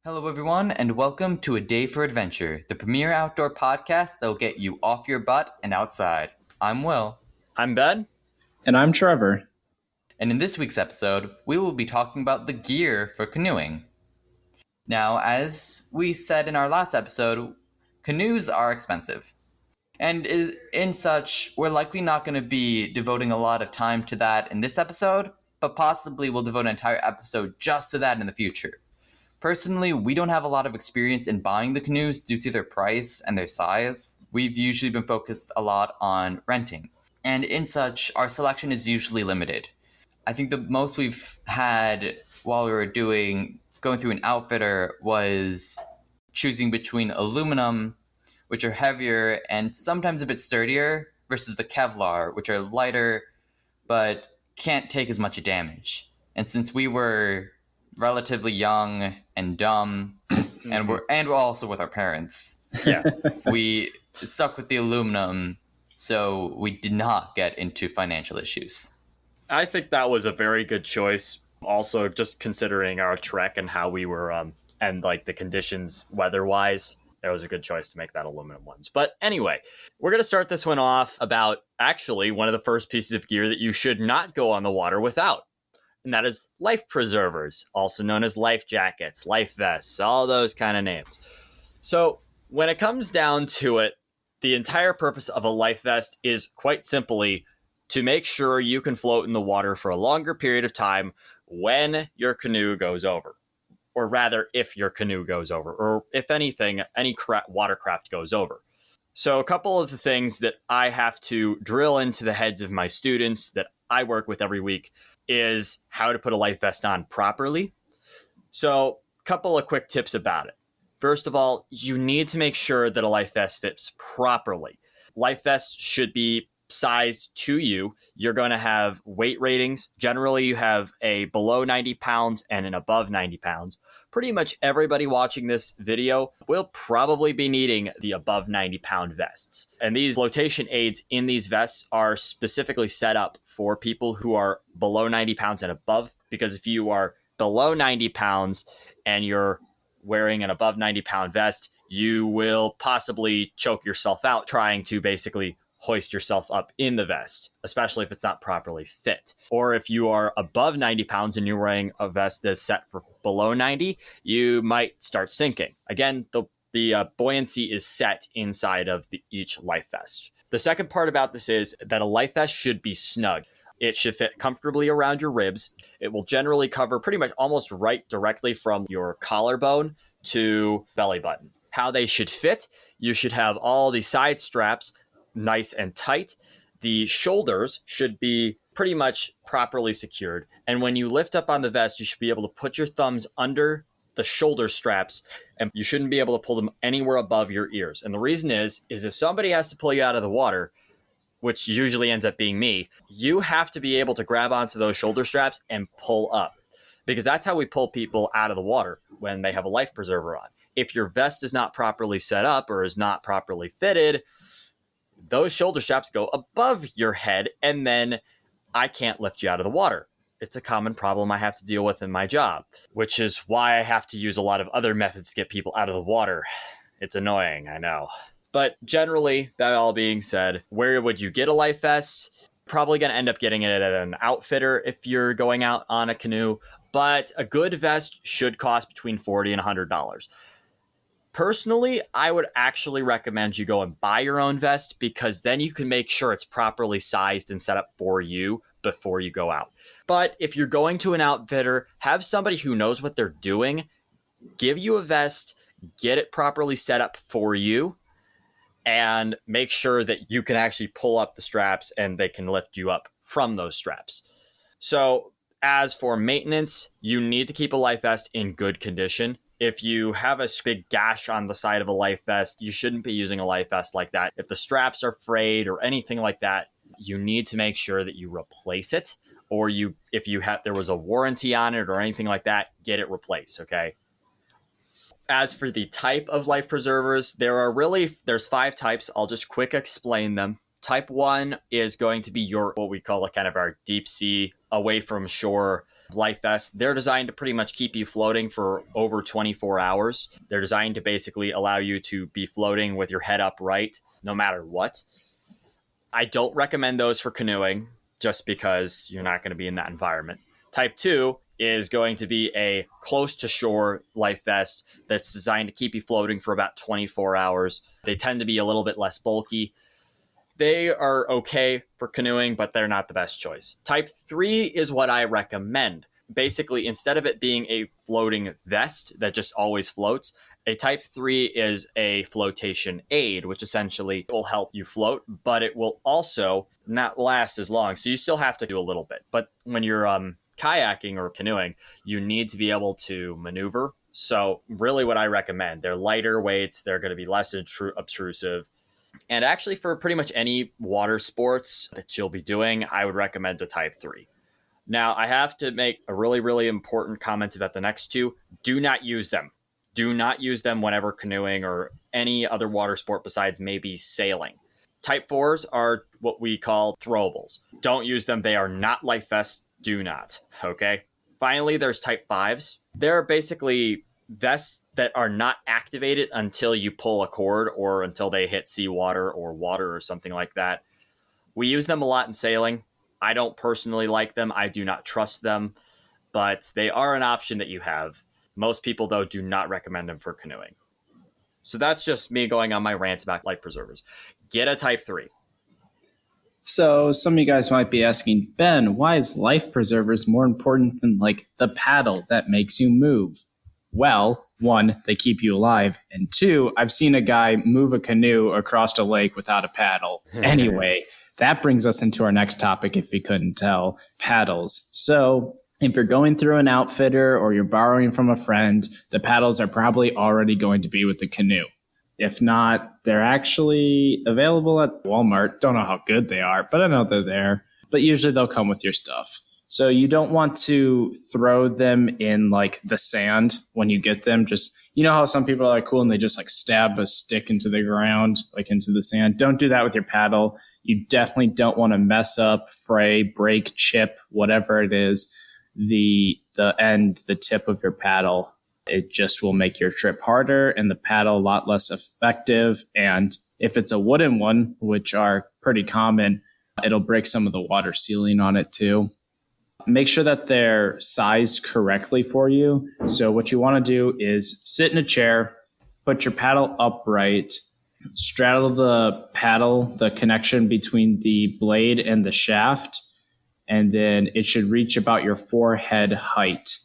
Hello, everyone, and welcome to A Day for Adventure, the premier outdoor podcast that will get you off your butt and outside. I'm Will. I'm Ben. And I'm Trevor. And in this week's episode, we will be talking about the gear for canoeing. Now, as we said in our last episode, canoes are expensive. And in such, we're likely not going to be devoting a lot of time to that in this episode, but possibly we'll devote an entire episode just to that in the future. Personally, we don't have a lot of experience in buying the canoes due to their price and their size. We've usually been focused a lot on renting. And in such, our selection is usually limited. I think the most we've had while we were going through an outfitter was choosing between aluminum, which are heavier and sometimes a bit sturdier, versus the Kevlar, which are lighter but can't take as much damage. And since we were relatively young and dumb, and we're also with our parents, we stuck with the aluminum, so we did not get into financial issues. I think that was a very good choice. Also, just considering our trek and how we were, and like the conditions weather-wise, it was a good choice to make that aluminum ones. But anyway, we're going to start this one off about actually one of the first pieces of gear that you should not go on the water without. And that is life preservers, also known as life jackets, life vests, all those kind of names. So when it comes down to it, the entire purpose of a life vest is quite simply to make sure you can float in the water for a longer period of time when your canoe goes over. Or rather, if your canoe goes over, or if anything, any watercraft goes over. So a couple of the things that I have to drill into the heads of my students that I work with every week is how to put a life vest on properly. So a couple of quick tips about it. First of all, you need to make sure that a life vest fits properly. Life vests should be sized to you. You're going to have weight ratings. Generally, you have a below 90 pounds and an above 90 pounds. Pretty much everybody watching this video will probably be needing the above 90 pound vests. And these flotation aids in these vests are specifically set up for people who are below 90 pounds and above, because if you are below 90 pounds and you're wearing an above 90 pound vest, you will possibly choke yourself out trying to basically hoist yourself up in the vest, especially if it's not properly fit. Or if you are above 90 pounds and you're wearing a vest that's set for below 90, you might start sinking. Again, the buoyancy is set inside of each life vest. The second part about this is that a life vest should be snug. It should fit comfortably around your ribs. It will generally cover pretty much almost right directly from your collarbone to belly button. How they should fit, you should have all the side straps nice and tight. The shoulders should be pretty much properly secured. And when you lift up on the vest, you should be able to put your thumbs under the shoulder straps, and you shouldn't be able to pull them anywhere above your ears. And the reason is if somebody has to pull you out of the water, which usually ends up being me, you have to be able to grab onto those shoulder straps and pull up, because that's how we pull people out of the water when they have a life preserver on. If your vest is not properly set up or is not properly fitted, those shoulder straps go above your head, and then I can't lift you out of the water. It's a common problem I have to deal with in my job, which is why I have to use a lot of other methods to get people out of the water. It's annoying, I know. But generally, that all being said, where would you get a life vest? Probably going to end up getting it at an outfitter if you're going out on a canoe, but a good vest should cost between $40 and $100. Personally, I would actually recommend you go and buy your own vest, because then you can make sure it's properly sized and set up for you before you go out. But if you're going to an outfitter, have somebody who knows what they're doing give you a vest, get it properly set up for you, and make sure that you can actually pull up the straps and they can lift you up from those straps. So as for maintenance, you need to keep a life vest in good condition. If you have a big gash on the side of a life vest, you shouldn't be using a life vest like that. If the straps are frayed or anything like that, you need to make sure that you replace it, or if there was a warranty on it or anything like that, get it replaced, okay? As for the type of life preservers, there's 5 types. I'll just quick explain them. Type 1 is going to be what we call kind of our deep sea, away from shore life vests. They're designed to pretty much keep you floating for over 24 hours. They're designed to basically allow you to be floating with your head upright no matter what. I don't recommend those for canoeing just because you're not going to be in that environment. Type 2 is going to be a close to shore life vest that's designed to keep you floating for about 24 hours. They tend to be a little bit less bulky. They are okay for canoeing, but they're not the best choice. Type 3 is what I recommend. Basically, instead of it being a floating vest that just always floats, a Type 3 is a flotation aid, which essentially will help you float, but it will also not last as long. So you still have to do a little bit. But when you're kayaking or canoeing, you need to be able to maneuver. So really what I recommend, they're lighter weights, they're going to be less obtrusive. And actually for pretty much any water sports that you'll be doing, I would recommend a Type 3. Now, I have to make a really, really important comment about the next two. Do not use them. Do not use them whenever canoeing or any other water sport besides maybe sailing. Type 4s are what we call throwables. Don't use them. They are not life vests. Do not. Okay? Finally, there's Type 5s. They're basically vests that are not activated until you pull a cord or until they hit seawater or water or something like that. We use them a lot in sailing. I don't personally like them. I do not trust them, but they are an option that you have. Most people, though, do not recommend them for canoeing. So that's just me going on my rant about life preservers. Get a Type 3. So some of you guys might be asking, Ben, why is life preservers more important than like the paddle that makes you move? Well, one, they keep you alive. And two, I've seen a guy move a canoe across a lake without a paddle. Anyway, that brings us into our next topic, if you couldn't tell, paddles. So if you're going through an outfitter or you're borrowing from a friend, the paddles are probably already going to be with the canoe. If not, they're actually available at Walmart. Don't know how good they are, but I know they're there. But usually they'll come with your stuff. So you don't want to throw them in like the sand when you get them. Just, you know how some people are like cool and they just like stab a stick into the ground, like into the sand. Don't do that with your paddle. You definitely don't want to mess up, fray, break, chip, whatever it is, the end, the tip of your paddle. It just will make your trip harder and the paddle a lot less effective. And if it's a wooden one, which are pretty common, it'll break some of the water sealing on it too. Make sure that they're sized correctly for you. So what you want to do is sit in a chair, put your paddle upright, straddle the paddle, the connection between the blade and the shaft, and then it should reach about your forehead height.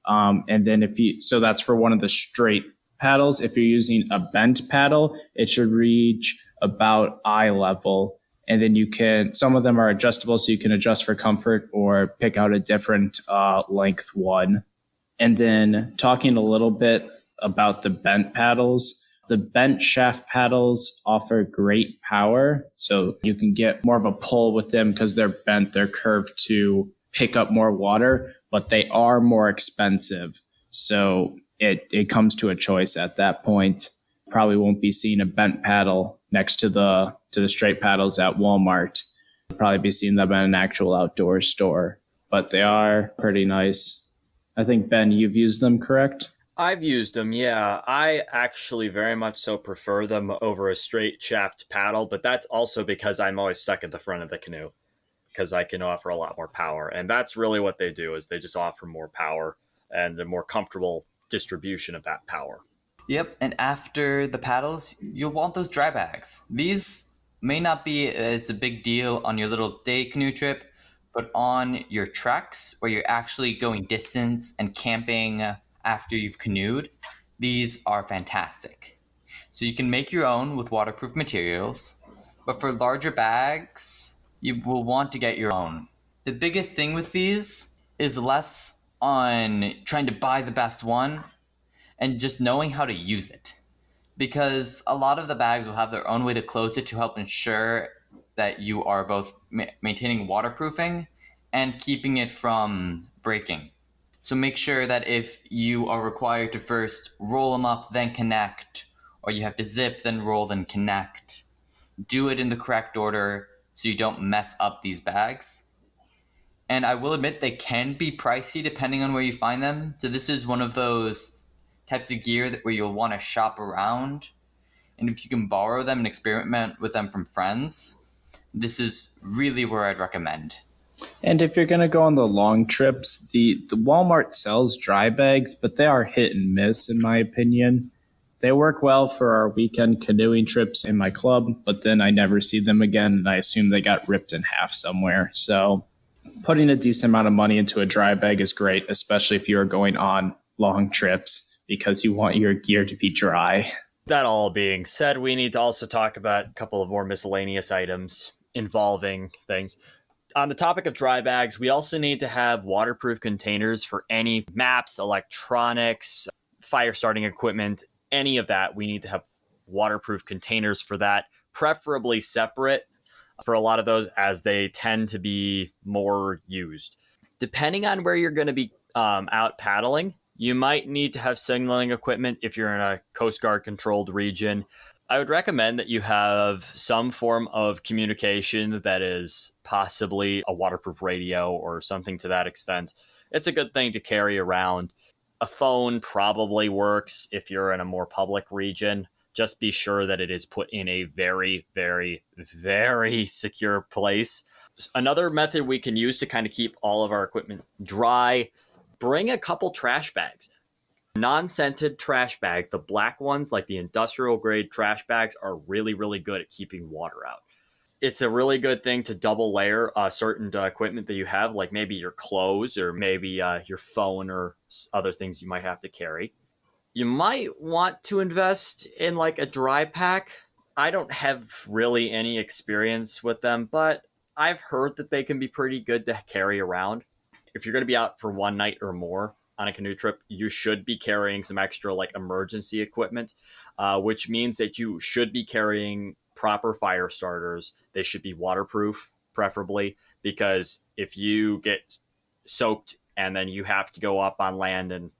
And then so that's for one of the straight paddles. If you're using a bent paddle, it should reach about eye level. And then some of them are adjustable, so you can adjust for comfort or pick out a different length one. And then talking a little bit about the bent paddles, the bent shaft paddles offer great power. So you can get more of a pull with them because they're bent, they're curved to pick up more water, but they are more expensive. So it comes to a choice at that point. Probably won't be seeing a bent paddle next to the straight paddles at Walmart. You'll probably be seeing them at an actual outdoor store, but they are pretty nice. I think, Ben, you've used them, correct? I've used them, yeah. I actually very much so prefer them over a straight shaft paddle, but that's also because I'm always stuck at the front of the canoe because I can offer a lot more power. And that's really what they do, is they just offer more power and a more comfortable distribution of that power. Yep, and after the paddles, you'll want those dry bags. These may not be as a big deal on your little day canoe trip, but on your treks where you're actually going distance and camping after you've canoed, these are fantastic. So you can make your own with waterproof materials, but for larger bags, you will want to get your own. The biggest thing with these is less on trying to buy the best one and just knowing how to use it. Because a lot of the bags will have their own way to close it to help ensure that you are both maintaining waterproofing and keeping it from breaking. So make sure that if you are required to first roll them up, then connect, or you have to zip, then roll, then connect, do it in the correct order so you don't mess up these bags. And I will admit they can be pricey depending on where you find them. So this is one of those types of gear where you'll want to shop around. And if you can borrow them and experiment with them from friends, this is really where I'd recommend. And if you're going to go on the long trips, the Walmart sells dry bags, but they are hit and miss in my opinion. They work well for our weekend canoeing trips in my club, but then I never see them again, and I assume they got ripped in half somewhere. So putting a decent amount of money into a dry bag is great, especially if you're going on long trips, because you want your gear to be dry. That all being said, we need to also talk about a couple of more miscellaneous items involving things. On the topic of dry bags, we also need to have waterproof containers for any maps, electronics, fire starting equipment, any of that. We need to have waterproof containers for that, preferably separate for a lot of those, as they tend to be more used. Depending on where you're going to be out paddling, you might need to have signaling equipment if you're in a Coast Guard controlled region. I would recommend that you have some form of communication that is possibly a waterproof radio or something to that extent. It's a good thing to carry around. A phone probably works if you're in a more public region. Just be sure that it is put in a very, very, very secure place. Another method we can use to kind of keep all of our equipment dry, bring a couple trash bags. Non-scented trash bags, the black ones, like the industrial grade trash bags, are really, really good at keeping water out. It's a really good thing to double layer certain equipment that you have, like maybe your clothes or maybe your phone or other things you might have to carry. You might want to invest in like a dry pack. I don't have really any experience with them, but I've heard that they can be pretty good to carry around. If you're going to be out for one night or more on a canoe trip, you should be carrying some extra like emergency equipment, which means that you should be carrying proper fire starters. They should be waterproof, preferably, because if you get soaked and then you have to go up on land and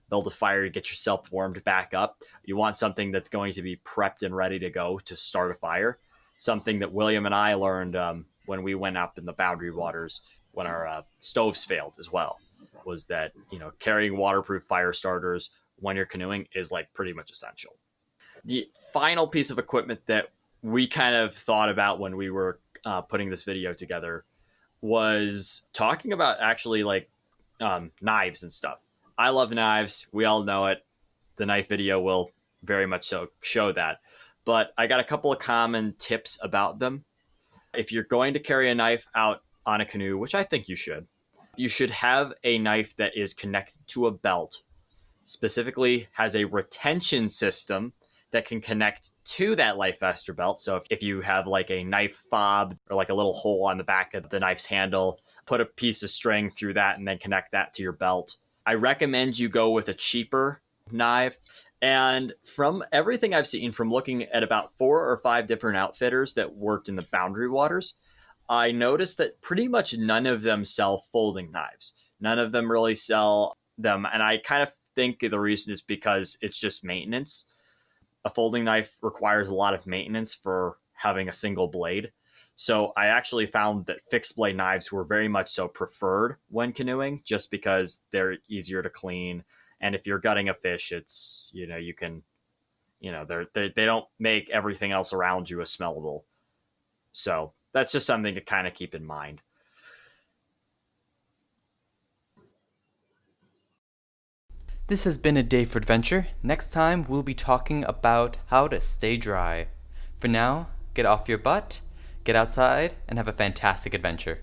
build a fire to get yourself warmed back up, you want something that's going to be prepped and ready to go to start a fire. Something that William and I learned when we went up in the Boundary Waters when our stoves failed as well, was that, you know, carrying waterproof fire starters when you're canoeing is like pretty much essential. The final piece of equipment that we kind of thought about when we were putting this video together was talking about actually like knives and stuff. I love knives. We all know it. The knife video will very much so show that. But I got a couple of common tips about them. If you're going to carry a knife out on a canoe, which I think you should have a knife that is connected to a belt, specifically has a retention system that can connect to that life vest or belt. So if you have like a knife fob or like a little hole on the back of the knife's handle, put a piece of string through that and then connect that to your belt. I recommend you go with a cheaper knife. And from everything I've seen, from looking at about 4 or 5 different outfitters that worked in the Boundary Waters, I noticed that pretty much none of them sell folding knives. None of them really sell them. And I kind of think the reason is because it's just maintenance. A folding knife requires a lot of maintenance for having a single blade. So I actually found that fixed blade knives were very much so preferred when canoeing, just because they're easier to clean. And if you're gutting a fish, it's, you know, you can, you know, they don't make everything else around you as smellable. So that's just something to kind of keep in mind. This has been a day for adventure. Next time, we'll be talking about how to stay dry. For now, get off your butt, get outside, and have a fantastic adventure.